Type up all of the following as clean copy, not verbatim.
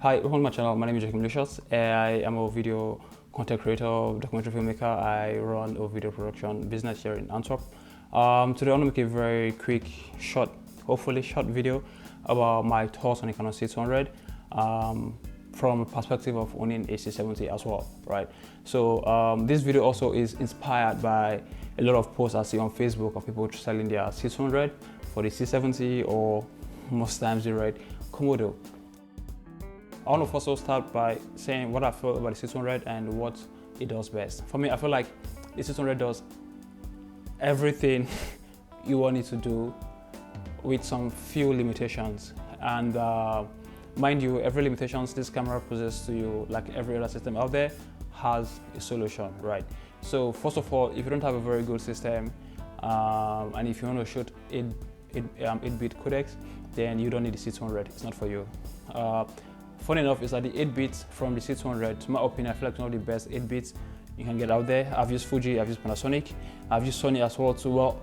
Hi, welcome to my channel. My name is Davinci. I am a video content creator, documentary filmmaker. I run a video production business here in Antwerp. Today I want to make a very quick, short, hopefully short video about my thoughts on the Canon C200 from a perspective of owning a C70 as well, right? So this video also is inspired by a lot of posts I see on Facebook of people selling their C200 for the C70 or most times the red Komodo. I want to also start by saying what I feel about the C200 and what it does best. For me, I feel like the C200 does everything you want it to do with some few limitations. And mind you, every limitations this camera poses to you, like every other system out there, has a solution, right? So first of all, if you don't have a very good system, and if you want to shoot 8-bit codecs, then you don't need the C200. It's not for you. Funny enough is that the 8-bits from the C200, to my opinion, I feel like one of the best 8-bits you can get out there. I've used Fuji, I've used Panasonic, I've used Sony as well too. Well,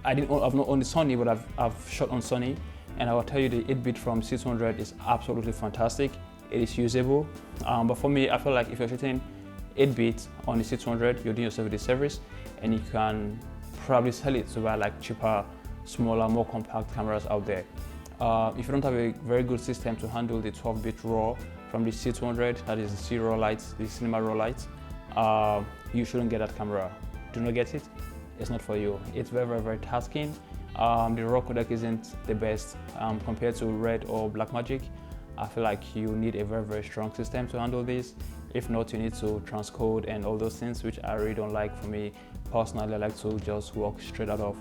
I've not owned the Sony, but I've shot on Sony, and I will tell you the 8-bit from C200 is absolutely fantastic. It is usable, but for me, I feel like if you're shooting 8-bits on the C200, you're doing yourself a disservice, and you can probably sell it to buy like cheaper, smaller, more compact cameras out there. If you don't have a very good system to handle the 12-bit RAW from the C200, that is the C-RAW lights, the cinema RAW lights, you shouldn't get that camera. Do not get it. It's not for you. It's very tasking. The RAW codec isn't the best compared to Red or Blackmagic. I feel like you need a very strong system to handle this. If not, you need to transcode and all those things, which I really don't like. For me personally, I like to just work straight out of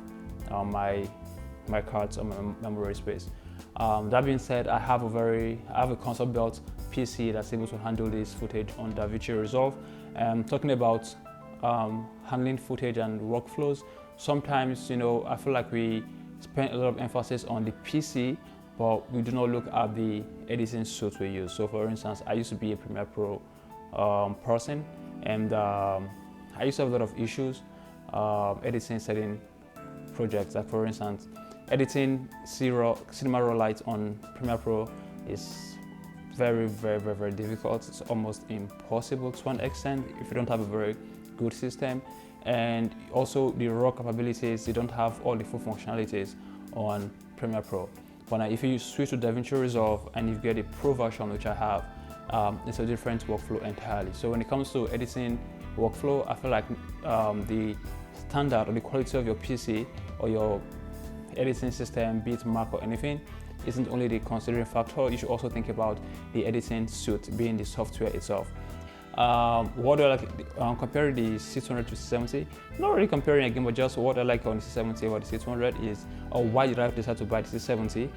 my cards or my memory space. That being said, I have a console built PC that's able to handle this footage on Davinci Resolve. Talking about handling footage and workflows, sometimes, you know, I feel like we spend a lot of emphasis on the PC, but we do not look at the editing suite we use. So for instance, I used to be a Premiere Pro person, and I used to have a lot of issues editing certain projects. Like for instance, editing cinema RAW lights on Premiere Pro is very difficult. It's almost impossible to an extent if you don't have a very good system. And also the RAW capabilities, you don't have all the full functionalities on Premiere Pro. But now if you switch to Davinci Resolve and you get a Pro version, which I have, it's a different workflow entirely. So when it comes to editing workflow, I feel like the standard or the quality of your PC or your editing system, be it Mac or anything, isn't only the considering factor. You should also think about the editing suite, being the software itself. What do I like comparing the C200 to C70? Not really comparing again, but just what I like on the C70 or the C200 is, or why did I decide to buy the C70?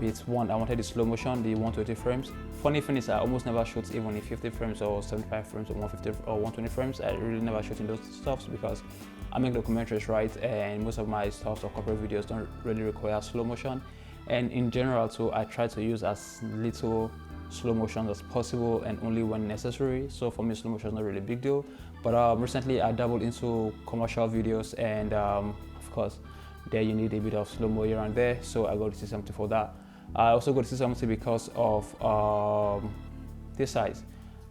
It's one, I wanted the slow motion, the 120 frames. Funny thing is, I almost never shoot even in 50 frames or 75 frames or 150 or 120 frames. I really never shoot in those stuffs because I make documentaries, right? And most of my stuffs or corporate videos don't really require slow motion. And in general too, I try to use as little slow motion as possible and only when necessary. So for me, slow motion is not really a big deal. But recently I dabbled into commercial videos, and of course, there you need a bit of slow-mo here and there. So I got the C70 for that. I also got the C70 because of this size.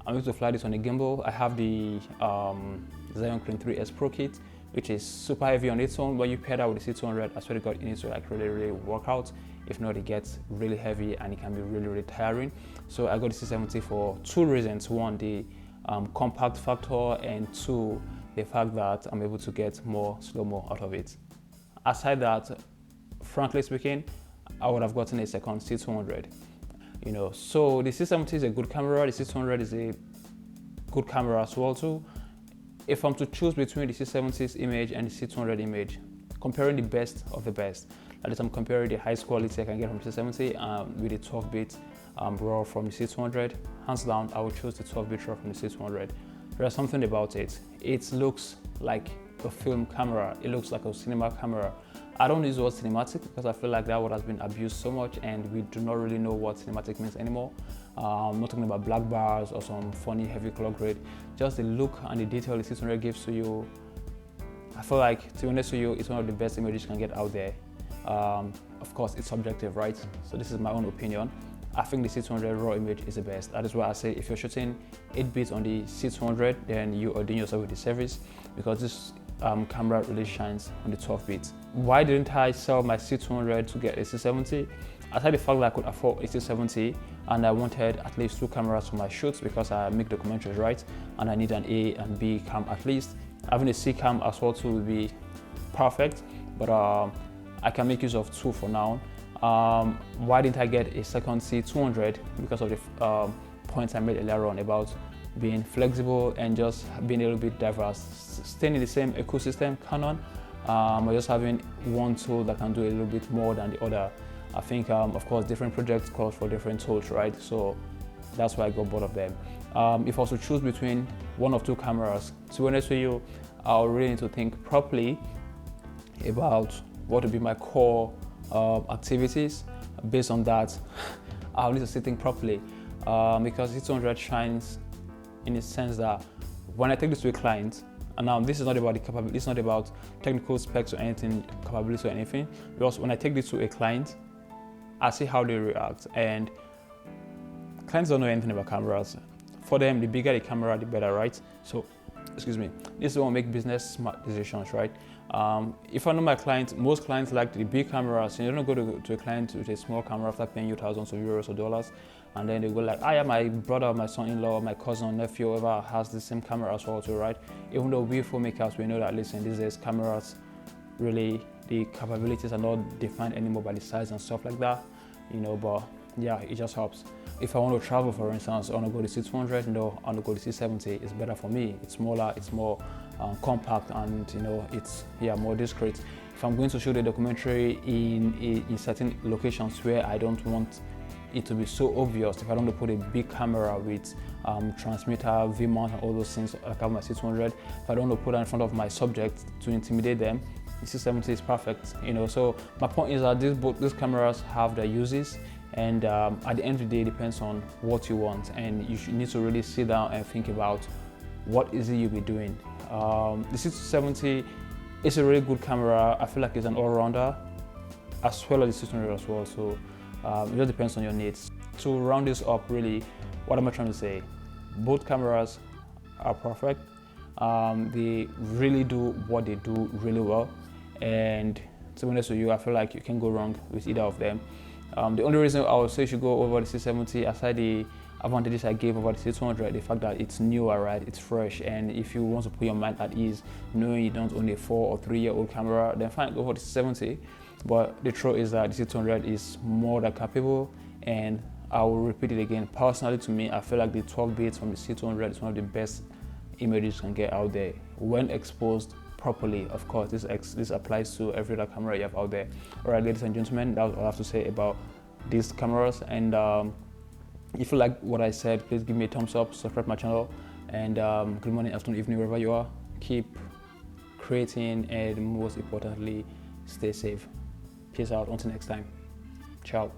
I'm going to fly this on a gimbal. I have the Xeon Clean 3S Pro kit, which is super heavy on its own. When you pair that with the C200, I swear to God, it needs to like really work out. If not, it gets really heavy and it can be really tiring. So I got the C70 for two reasons. One, the compact factor, and two, the fact that I'm able to get more slow-mo out of it. Aside that, frankly speaking, I would have gotten a second C200. You know, so the C70 is a good camera. The C200 is a good camera as well too. If I'm to choose between the C70's image and the C200 image, comparing the best of the best, that is, I'm comparing the highest quality I can get from the C70 with the 12-bit RAW from the C200, hands down, I would choose the 12-bit RAW from the C200. There's something about it. It looks like a film camera. It looks like a cinema camera. I don't use the word cinematic because I feel like that word has been abused so much and we do not really know what cinematic means anymore. I'm not talking about black bars or some funny heavy color grade. Just the look and the detail the C200 gives to you. I feel like, to be honest with you, it's one of the best images you can get out there. Of course, it's subjective, right? So this is my own opinion. I think the C200 raw image is the best. That is why I say if you're shooting 8 bits on the C200, then you are doing yourself with the service, because this camera really shines on the 12 bits. Why didn't I sell my C200 to get a C70? Aside the fact that I could afford a C70 and I wanted at least 2 cameras for my shoots because I make documentaries, right? And I need an A and B cam at least. Having a C cam as well too would be perfect, but I can make use of 2 for now. Why didn't I get a second C200? Because of the points I made earlier on about being flexible and just being a little bit diverse, staying in the same ecosystem, Canon, or just having one tool that can do a little bit more than the other. I think, of course, different projects call for different tools, right? So that's why I got both of them. If I was to choose between one of 2 cameras, to be honest with you, I'll really need to think properly about what would be my core activities. Based on that, I'll need to think properly because C200 shines in the sense that when I take this to a client, and now this is not about the capability, it's not about technical specs or anything, capability or anything, because when I take this to a client, I see how they react, and clients don't know anything about cameras. For them, the bigger the camera, the better, right? So, excuse me, this is what make business smart decisions, right? If I know my clients, most clients like the big cameras. You don't go to a client with a small camera after paying you thousands of euros or dollars, and then they go like, yeah, my brother, my son-in-law, my cousin, nephew, whoever has the same camera as well too, right? Even though we filmmakers, we know that, listen, these days cameras, really, the capabilities are not defined anymore by the size and stuff like that, you know, but yeah, it just helps. If I want to travel, for instance, I want to go to C200, no, I want to go to C70. It's better for me. It's smaller, it's more compact, and you know, it's more discreet. If I'm going to shoot a documentary in certain locations where I don't want it to be so obvious, if I don't want to put a big camera with transmitter, V-mount, and all those things like I have my C200, if I don't want to put that in front of my subject to intimidate them, the C70 is perfect, you know. So my point is that these cameras have their uses, and at the end of the day, it depends on what you want, and you need to really sit down and think about what is it you'll be doing. The C70 is a really good camera. I feel like it's an all-rounder, as well as the C200 as well. So it just depends on your needs. To round this up, really, what am I trying to say? Both cameras are perfect. They really do what they do really well, and to be honest with you, I feel like you can go wrong with either of them. The only reason I would say you should go over the C70, aside the advantages I gave over the C200, the fact that it's newer, right? It's fresh, and if you want to put your mind at ease, knowing you don't own a 4 or 3 year old camera, then fine, go for the C70. But the truth is that the C200 is more than capable, and I will repeat it again. Personally, to me, I feel like the 12 bits from the C200 is one of the best images you can get out there when exposed properly. Of course, this applies to every other camera you have out there. All right, ladies and gentlemen, that's all I have to say about these cameras. And if you like what I said, please give me a thumbs up, subscribe to my channel, and good morning, afternoon, evening, wherever you are. Keep creating, and most importantly, stay safe. Peace out. Until next time. Ciao.